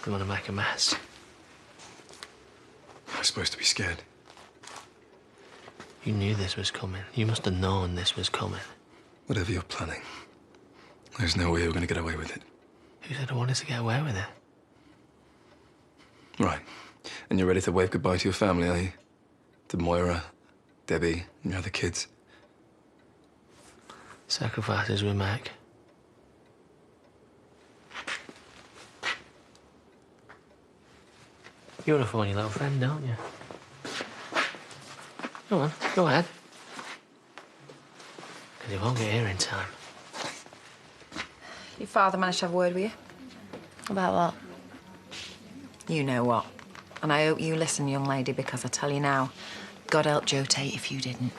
They want to make a mess. I was supposed to be scared. You knew this was coming. You must have known this was coming. Whatever you're planning, there's no way you're going to get away with it. Who said I wanted to get away with it? Right. And you're ready to wave goodbye to your family, are you? To Moira, Debbie, and your other kids. Sacrifices we make. You want to phone your little friend, don't you? Go on, go ahead. Because he won't get here in time. Your father managed to have a word with you? About what? You know what. And I hope you listen, young lady, because I tell you now, God help Joe Tate if you didn't.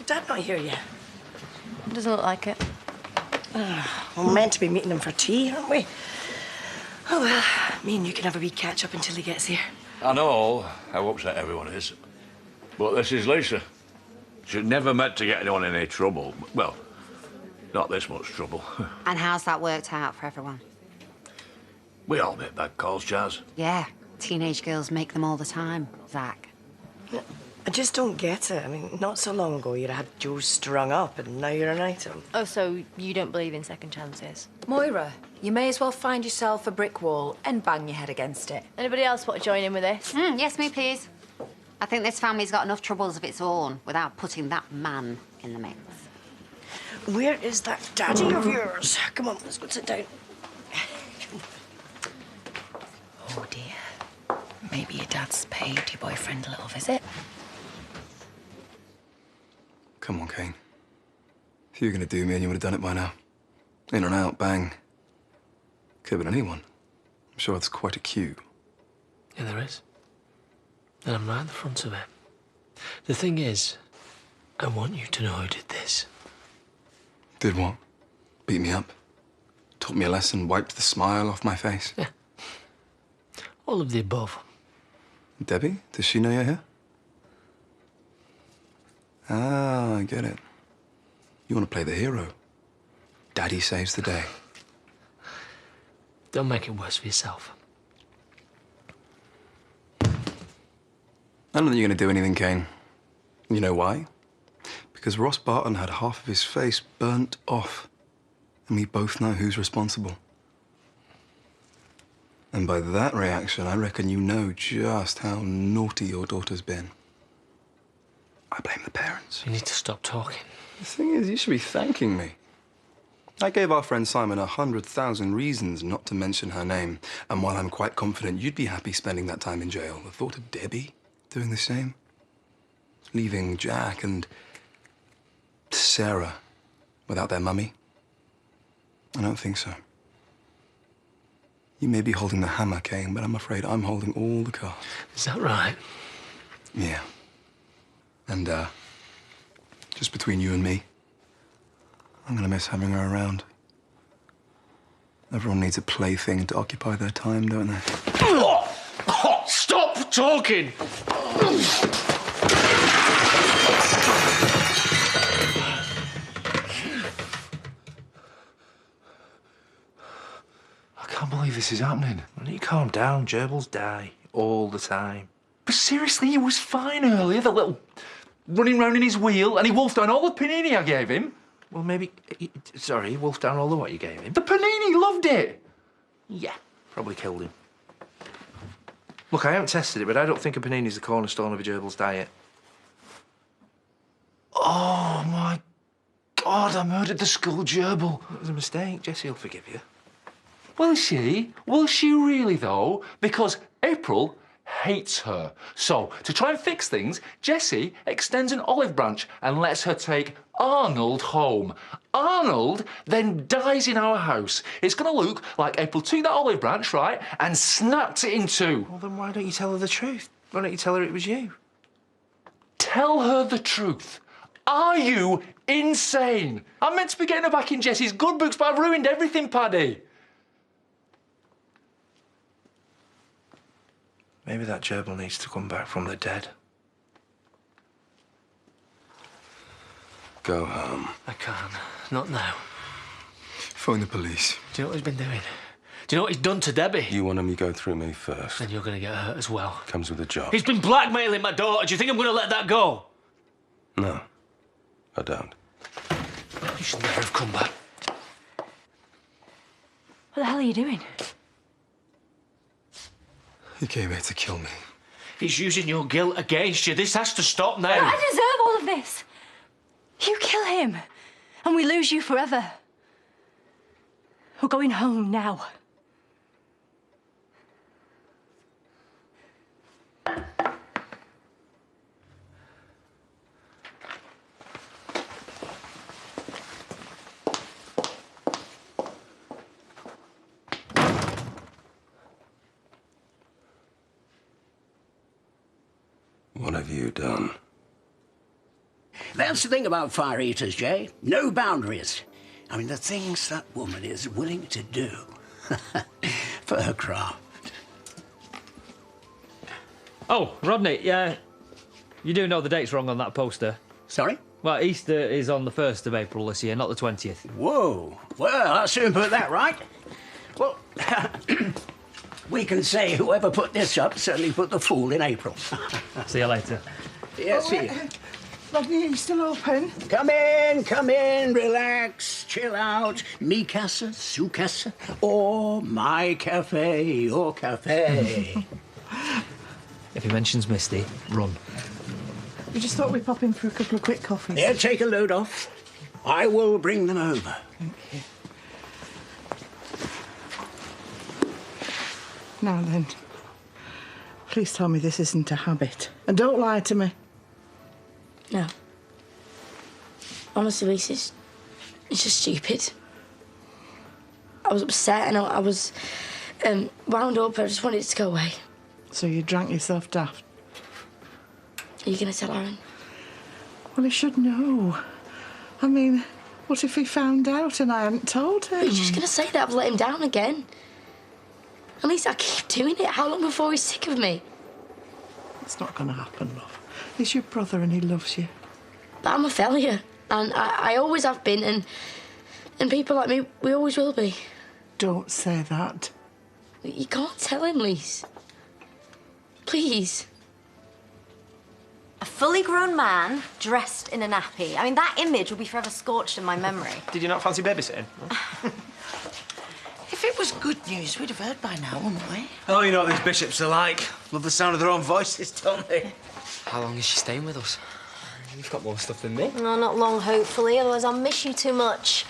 Dad not here yet? Doesn't look like it. We're meant to be meeting him for tea, aren't we? Oh, well, me and you can have a wee catch-up until he gets here. I know how upset everyone is. But this is Lisa. She's never meant to get anyone in any trouble. Well, not this much trouble. And how's that worked out for everyone? We all make bad calls, Chaz. Yeah, teenage girls make them all the time, Zach. I just don't get it. I mean, not so long ago you'd had Joe strung up and now you're an item. Oh, so you don't believe in second chances? Moira, you may as well find yourself a brick wall and bang your head against it. Anybody else want to join in with this? Yes, me, please. I think this family's got enough troubles of its own without putting that man in the mix. Where is that daddy of yours? Come on, let's go sit down. Oh, dear. Maybe your dad's paid your boyfriend a little visit. Come on, Kane. If you were going to do me, and you would have done it by now. In and out, bang. Could have been anyone. I'm sure it's quite a queue. Yeah, there is. And I'm right at the front of it. The thing is, I want you to know who did this. Did what? Beat me up? Taught me a lesson, wiped the smile off my face? Yeah. All of the above. Debbie? Does she know you're here? Ah, I get it. You want to play the hero. Daddy saves the day. Don't make it worse for yourself. I don't think you're going to do anything, Kane. You know why? Because Ross Barton had half of his face burnt off. And we both know who's responsible. And by that reaction, I reckon you know just how naughty your daughter's been. I blame the parents. You need to stop talking. The thing is, you should be thanking me. I gave our friend Simon 100,000 reasons not to mention her name. And while I'm quite confident you'd be happy spending that time in jail, the thought of Debbie doing the same, leaving Jack and Sarah without their mummy, I don't think so. You may be holding the hammer, Kane, but I'm afraid I'm holding all the cards. Is that right? Yeah. And, just between you and me, I'm gonna miss having her around. Everyone needs a plaything to occupy their time, don't they? Stop talking! I can't believe this is happening. I need to calm down. Gerbils die all the time. But seriously, he was fine earlier, the little running round in his wheel, and he wolfed down all the panini I gave him. Well, maybe... Sorry, he wolfed down all the what you gave him? The panini, loved it! Yeah, probably killed him. Look, I haven't tested it, but I don't think a panini's the cornerstone of a gerbil's diet. Oh, my God, I murdered the school gerbil. It was a mistake. Jessie will forgive you. Will she? Will she really, though? Because April hates her. So, to try and fix things, Jessie extends an olive branch and lets her take Arnold home. Arnold then dies in our house. It's going to look like April took that olive branch, right, and snapped it in two. Well, then why don't you tell her the truth? Why don't you tell her it was you? Tell her the truth. Are you insane? I'm meant to be getting her back in Jessie's good books, but I've ruined everything, Paddy. Maybe that gerbil needs to come back from the dead. go home. I can't. Not now. Phone the police. Do you know what he's been doing? Do you know what he's done to Debbie? You want him to go through me first. Then you're going to get hurt as well. Comes with a job. He's been blackmailing my daughter. Do you think I'm going to let that go? No, I don't. You should never have come back. What the hell are you doing? He came here to kill me. He's using your guilt against you. This has to stop now. I deserve all of this. You kill him, and we lose you forever. We're going home now. What have you done? That's the thing about fire eaters, Jay. No boundaries. I mean, the things that woman is willing to do for her craft. Oh, Rodney, yeah, you do know the date's wrong on that poster. Sorry? Well, Easter is on the 1st of April this year, not the 20th. Whoa. Well, I'll soon put that right. Well, we can say whoever put this up certainly put the fool in April. See you later. Yeah, see you. Rodney, are you still open? Come in, relax, chill out. Mi casa, su casa, or my cafe, your cafe. If he mentions Misty, run. We just thought we'd pop in for a couple of quick coffees. Yeah, take a load off. I will bring them over. Thank you. Now then, please tell me this isn't a habit. And don't lie to me. No. Honestly, Lisa, it's just stupid. I was upset and I was wound up. I just wanted it to go away. So you drank yourself daft? Are you going to tell Aaron? Well, he should know. I mean, what if he found out and I hadn't told him? You're just going to say that I've let him down again. At least I keep doing it. How long before he's sick of me? It's not going to happen, love. He's your brother and he loves you. But I'm a failure. And I always have been. And people like me, we always will be. Don't say that. You can't tell him, Lise. Please. A fully grown man dressed in a nappy. I mean, that image will be forever scorched in my memory. Did you not fancy babysitting? If it was good news, we'd have heard by now, wouldn't we? Oh, you know what these bishops are like. Love the sound of their own voices, don't they? How long is she staying with us? You've got more stuff than me. No, not long, hopefully, otherwise I'll miss you too much.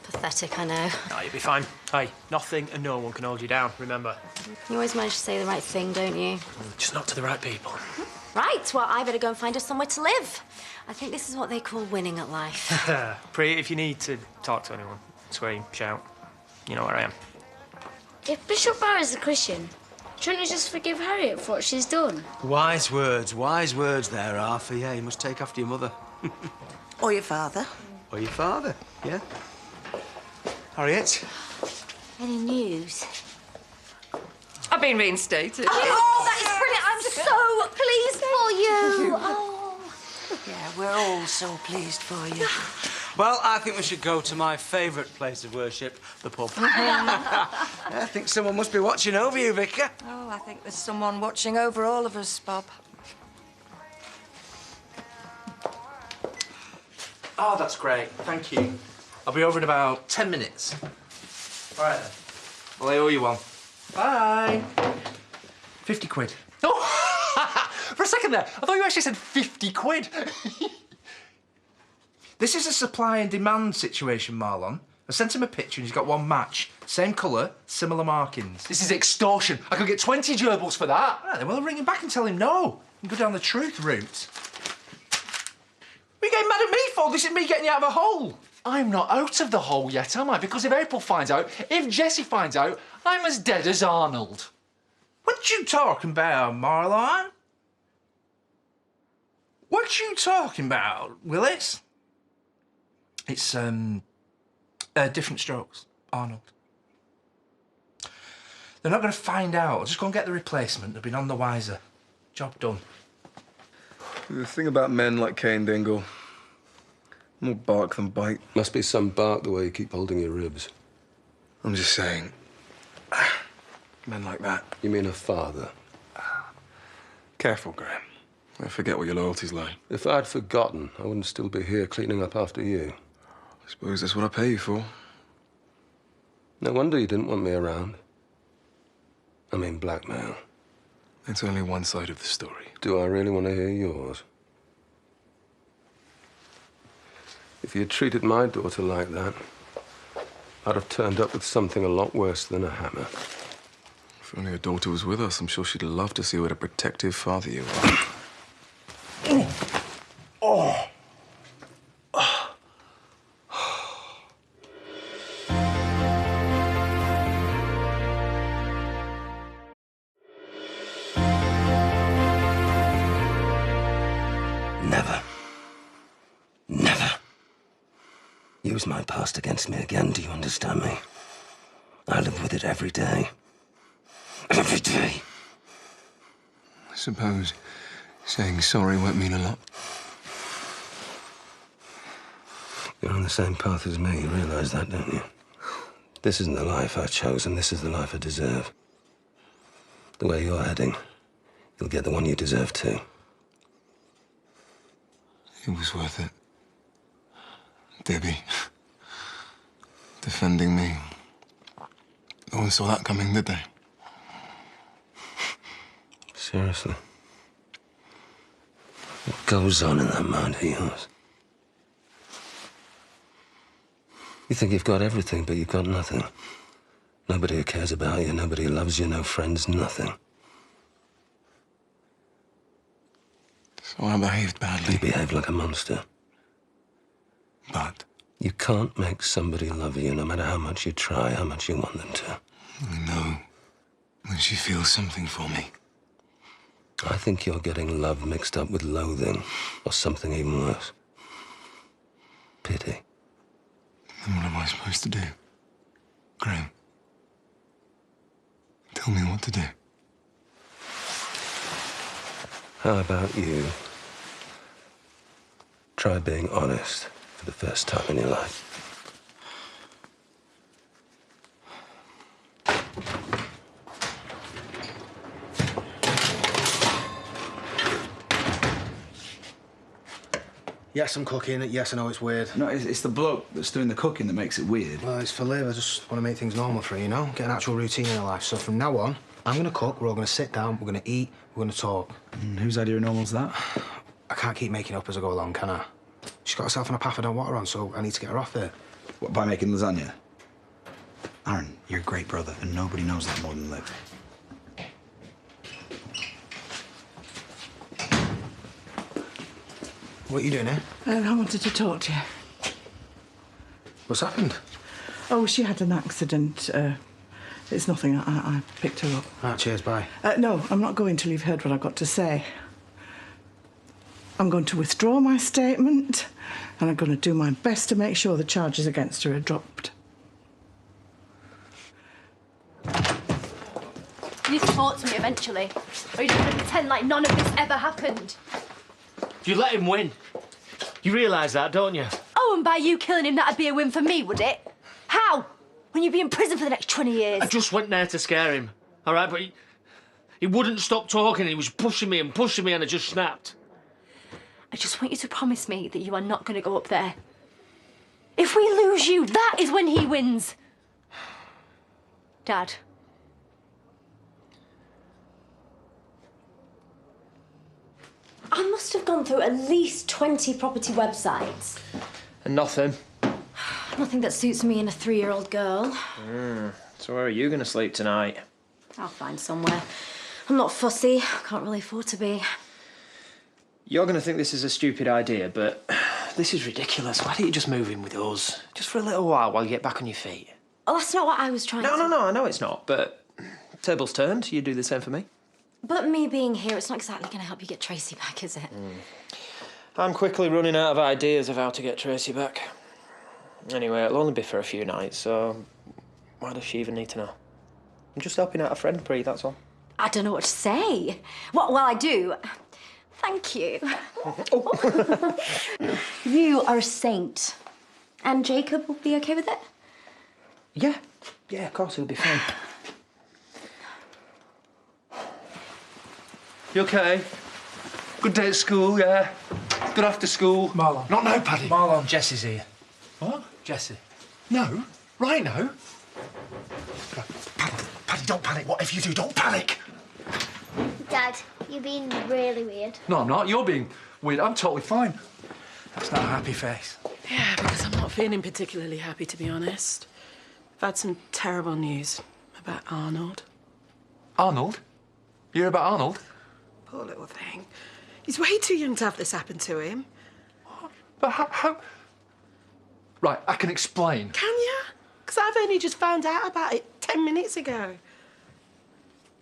Pathetic, I know. No, you'll be fine. Hey, nothing and no one can hold you down, remember? You always manage to say the right thing, don't you? Just not to the right people. Right, well, I better go and find us somewhere to live. I think this is what they call winning at life. Pri, if you need to talk to anyone, scream, shout. You know where I am. If Bishop Barry's a Christian, shouldn't you just forgive Harriet for what she's done? Wise words there, Arthur. Yeah, you must take after your mother. Or your father. Or your father, yeah. Harriet? Any news? I've been reinstated. Oh, that is brilliant. I'm so pleased for you. Oh. Yeah, we're all so pleased for you. Well, I think we should go to my favourite place of worship, the pub. I think someone must be watching over you, Vicar. Oh, I think there's someone watching over all of us, Bob. Oh, that's great. Thank you. I'll be over in about 10 minutes. All right, then. Well, I owe you one. Bye. 50 quid. Oh, for a second there, I thought you actually said 50 quid. This is a supply and demand situation, Marlon. I sent him a picture and he's got one match. Same colour, similar markings. This is extortion. I could get 20 gerbils for that. All right, then, well, I'll ring him back and tell him no. And go down the truth route. What are you getting mad at me for? This is me getting you out of a hole. I'm not out of the hole yet, am I? Because if April finds out, if Jessie finds out, I'm as dead as Arnold. What you talking about, Marlon? What you talking about, Willis? It's, different strokes, Arnold. They're not going to find out. I'll just go and get the replacement. They've been on the wiser. Job done. The thing about men like Kane Dingle, More bark than bite. Must be some bark the way you keep holding your ribs. I'm just saying. Men like that. You mean a father? Careful, Graham. I forget what your loyalty's like. If I'd forgotten, I wouldn't still be here cleaning up after you. I suppose that's what I pay you for. No wonder you didn't want me around. I mean, blackmail. It's only one side of the story. Do I really want to hear yours? If you'd treated my daughter like that, I'd have turned up with something a lot worse than a hammer. If only her daughter was with us, I'm sure she'd love to see what a protective father you are. Oh. Never. Never. Use my past against me again, do you understand me? I live with it every day. Every day. I suppose saying sorry won't mean a lot. You're on the same path as me, you realise that, don't you? This isn't the life I chose, and this is the life I deserve. The way you're heading, you'll get the one you deserve too. It was worth it. Debbie. Defending me. No one saw that coming, did they? Seriously. What goes on in that mind of yours? You think you've got everything, but you've got nothing. Nobody who cares about you, nobody who loves you, no friends, nothing. So I behaved badly. You behaved like a monster. But? You can't make somebody love you, no matter how much you try, how much you want them to. I know. When she feels something for me. I think you're getting love mixed up with loathing, or something even worse. Pity. Then what am I supposed to do? Graham? Tell me what to do. How about you? Try being honest for the first time in your life. Yes, I'm cooking. Yes, I know it's weird. No, it's the bloke that's doing the cooking that makes it weird. Well, it's for Liv. I just want to make things normal for her, you know? Get an actual routine in her life. So from now on, I'm going to cook, we're all going to sit down, we're going to eat, we're going to talk. And whose idea of normal's that? I can't keep making up as I go along, can I? She's got herself on a path I don't want her on, so I need to get her off there. What, by making lasagna? Aaron, you're a great brother, and nobody knows that more than Liv. What are you doing here? I wanted to talk to you. What's happened? Oh, she had an accident. It's nothing. I picked her up. Ah, cheers, bye. No, I'm not going till you've heard what I've got to say. I'm going to withdraw my statement, and I'm going to do my best to make sure the charges against her are dropped. You need to talk to me eventually, or you're going to pretend like none of this ever happened. You let him win. You realise that, don't you? Oh, and by you killing him, that'd be a win for me, would it? How? When you'd be in prison for the next 20 years. I just went there to scare him, all right? But he wouldn't stop talking. He was pushing me, and I just snapped. I just want you to promise me that you are not going to go up there. If we lose you, that is when he wins. Dad. I must have gone through at least 20 property websites. And nothing. Nothing that suits me and a 3-year-old girl. So where are you going to sleep tonight? I'll find somewhere. I'm not fussy. Can't really afford to be. You're going to think this is a stupid idea, but this is ridiculous. Why don't you just move in with us? Just for a little while you get back on your feet. Oh, that's not what I was trying to... No, I know it's not, but tables turned. You do the same for me. But me being here, it's not exactly going to help you get Tracy back, is it? I'm quickly running out of ideas of how to get Tracy back. Anyway, it'll only be for a few nights, so why does she even need to know? I'm just helping out a friend, Pri, that's all. I don't know what to say. Well, I do. Thank you. You are a saint. And Jacob will be okay with it? Yeah. Yeah, of course, he'll be fine. You okay? Good day at school, yeah. Good after school. Marlon. Not now, Paddy. Marlon, Jessie's here. What? Jessie. No. Right now. Paddy, don't panic. Whatever you do, don't panic. Dad, you're being really weird. No, I'm not. You're being weird. I'm totally fine. That's not a happy face. Yeah, because I'm not feeling particularly happy, to be honest. I've had some terrible news about Arnold. Arnold? You hear about Arnold? Poor little thing. He's way too young to have this happen to him. But how... Right, I can explain. Can you? Because I've only just found out about it 10 minutes ago.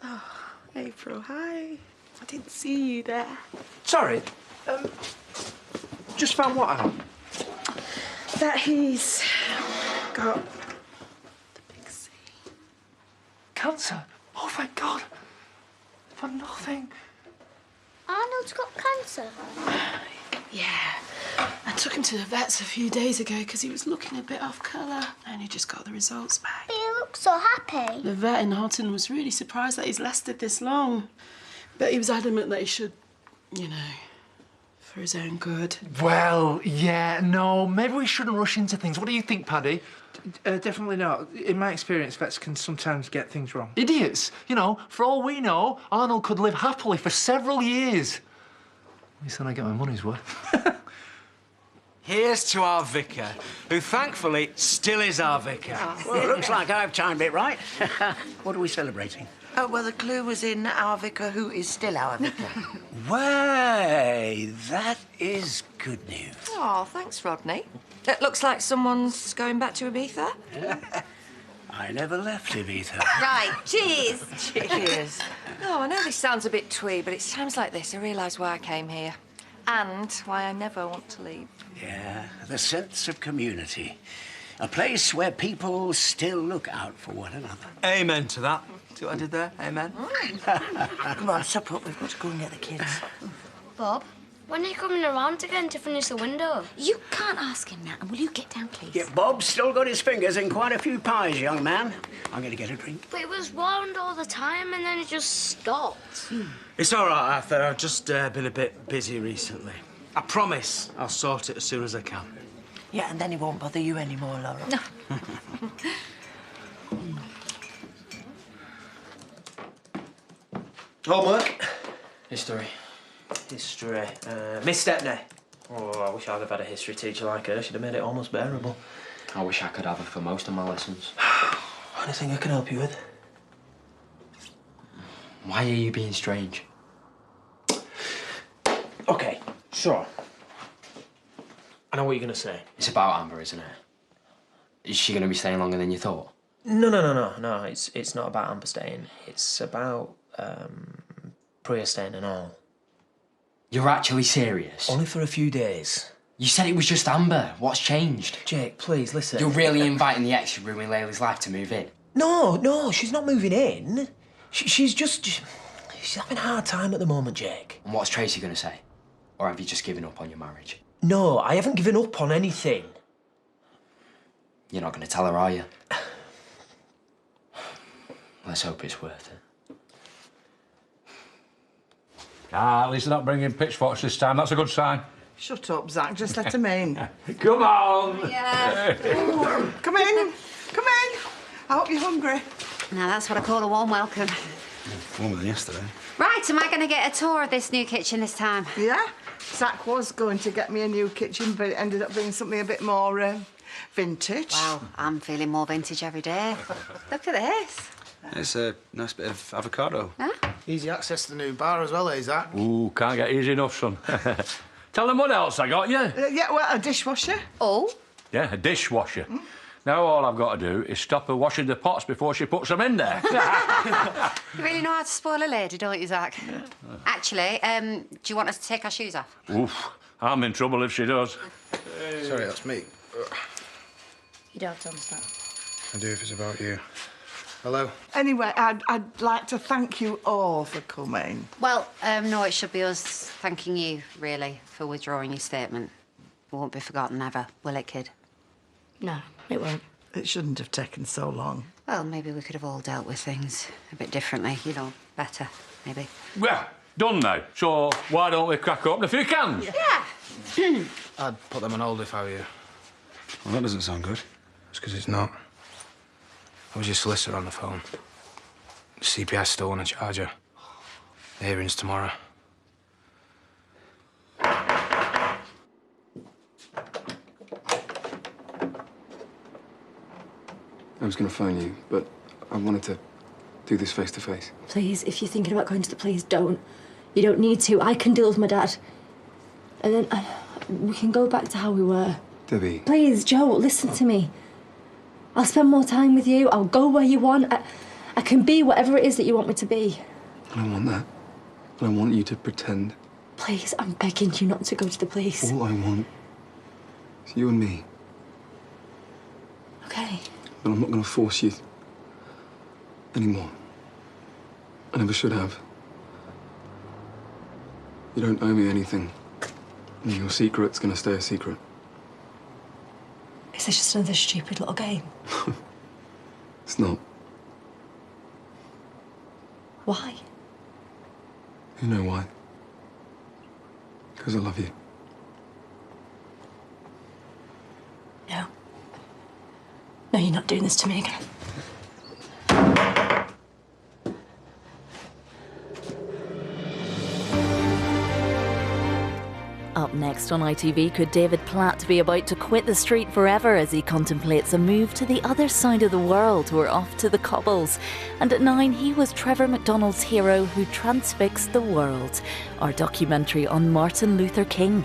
Oh, April, hi. I didn't see you there. Sorry. Just found what out? That he's got Cancer? Oh, thank God. For nothing. Arnold's got cancer. Yeah. I took him to the vets a few days ago because he was looking a bit off colour and he just got the results back. He looks so happy. The vet in Horton was really surprised that he's lasted this long. But he was adamant that he should, you know, for his own good. Well, yeah, no, maybe we shouldn't rush into things. What do you think, Paddy? Definitely not. In my experience, vets can sometimes get things wrong. Idiots. You know, for all we know, Arnold could live happily for several years. At least then I get my money's worth. Here's to our vicar, who thankfully still is our vicar. Well, looks like I've timed it right. What are we celebrating? Oh, well, the clue was in our vicar, who is still our vicar. Way, that is good news. Oh, thanks, Rodney. It looks like someone's going back to Ibiza. I never left Ibiza. Right, cheers. Cheers. Oh, I know this sounds a bit twee, but it's times like this I realise why I came here. And why I never want to leave. Yeah, the sense of community. A place where people still look out for one another. Amen to that. See what I did there? Amen. Come on, sup up. We've got to go and get the kids. Bob, when are you coming around again to finish the window? You can't ask him that. And will you get down, please? Yeah, Bob's still got his fingers in quite a few pies, young man. I'm going to get a drink. But it was round all the time and then it just stopped. It's all right, Arthur. I've just been a bit busy recently. I promise I'll sort it as soon as I can. Yeah, and then he won't bother you anymore, Laura. No. Homework. History. Miss Stepney. Oh, I wish I'd have had a history teacher like her. She'd have made it almost bearable. I wish I could have her for most of my lessons. Anything I can help you with? Why are you being strange? OK, so... I know what you're going to say. It's about Amber, isn't it? Is she going to be staying longer than you thought? No, it's not about Amber staying. It's about, Priya staying and all. You're actually serious? Only for a few days. You said it was just Amber. What's changed? Jake, please, listen. You're really inviting the ex who ruined Layla's life to move in? No, she's not moving in. She's having a hard time at the moment, Jake. And what's Tracy going to say? Or have you just given up on your marriage? No, I haven't given up on anything. You're not going to tell her, are you? Let's hope it's worth it. At least they're not bringing pitchforks this time. That's a good sign. Shut up, Zach. Just let him in. Come on. Yeah. Come in. Come in. I hope you're hungry. Now, that's what I call a warm welcome. Warmer than yesterday. Right, am I going to get a tour of this new kitchen this time? Yeah. Zach was going to get me a new kitchen, but it ended up being something a bit more vintage. Wow, I'm feeling more vintage every day. Look at this. It's a nice bit of avocado. Huh? Easy access to the new bar as well, Zach? Ooh, can't get easy enough, son. Tell them what else I got you. Yeah, well, a dishwasher. Oh? Yeah, a dishwasher. Now all I've got to do is stop her washing the pots before she puts them in there. You really know how to spoil a lady, don't you, Zach? Yeah. Actually, do you want us to take our shoes off? Oof, I'm in trouble if she does. Sorry, that's me. You don't have to understand. I do if it's about you. Hello. Anyway, I'd like to thank you all for coming. Well, no, it should be us thanking you, really, for withdrawing your statement. It won't be forgotten ever, will it, kid? No, it won't. It shouldn't have taken so long. Well, maybe we could have all dealt with things a bit differently, you know, better, maybe. Well, done now. So why don't we crack open a few cans? Yeah. I'd put them on hold if I were you. Well, that doesn't sound good. It's because it's not. I was your solicitor on the phone. The CPS still want to charge her. The hearing's tomorrow. I was going to phone you, but I wanted to do this face to face. Please, if you're thinking about going to the police, don't. You don't need to. I can deal with my dad. And then we can go back to how we were. Debbie. Please, Joe, listen to me. I'll spend more time with you. I'll go where you want. I can be whatever it is that you want me to be. I don't want that. I don't want you to pretend. Please, I'm begging you not to go to the police. All I want is you and me. Okay. But I'm not going to force you anymore. I never should have. You don't owe me anything. And your secret's going to stay a secret. Is this just another stupid little game? It's not. Why? You know why. Because I love you. No. No, you're not doing this to me again. Up next on ITV, could David Platt be about to quit the street forever as he contemplates a move to the other side of the world? We're off to the cobbles. And at 9, he was Trevor McDonald's hero who transfixed the world. Our documentary on Martin Luther King.